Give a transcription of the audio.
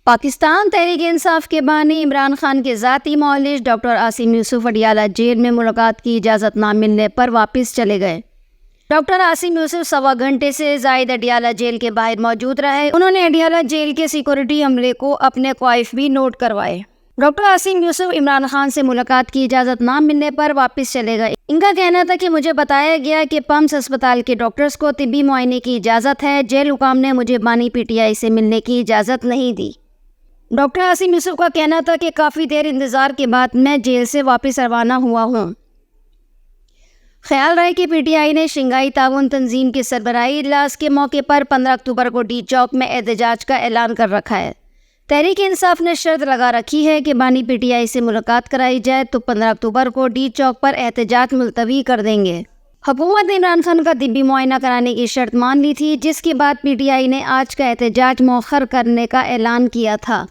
پاکستان تحریک انصاف کے بانی عمران خان کے ذاتی معالج ڈاکٹر عاصم یوسف اڈیالہ جیل میں ملاقات کی اجازت نہ ملنے پر واپس چلے گئے۔ ڈاکٹر عاصم یوسف سوا گھنٹے سے زائد اڈیالہ جیل کے باہر موجود رہے۔ انہوں نے اڈیالہ جیل کے سیکورٹی عملے کو اپنے کوائف بھی نوٹ کروائے۔ ڈاکٹر عاصم یوسف عمران خان سے ملاقات کی اجازت نہ ملنے پر واپس چلے گئے۔ ان کا کہنا تھا کہ مجھے بتایا گیا کہ پمس اسپتال کے ڈاکٹرز کو طبی معائنے کی اجازت ہے، جیل حکام نے مجھے بانی پی ٹی آئی سے ملنے کی اجازت نہیں دی۔ ڈاکٹر عاصم یوسف کا کہنا تھا کہ کافی دیر انتظار کے بعد میں جیل سے واپس روانہ ہوا ہوں۔ خیال رہے کہ پی ٹی آئی نے شنگھائی تعاون تنظیم کے سربراہی اجلاس کے موقع پر 15 اکتوبر کو ڈی چوک میں احتجاج کا اعلان کر رکھا ہے۔ تحریک انصاف نے شرط لگا رکھی ہے کہ بانی پی ٹی آئی سے ملاقات کرائی جائے تو 15 اکتوبر کو ڈی چوک پر احتجاج ملتوی کر دیں گے۔ حکومت نے عمران خان کا طبی معائنہ کرانے کی شرط مان لی تھی، جس کے بعد پی ٹی آئی نے آج کا احتجاج مؤخر کرنے کا اعلان کیا تھا۔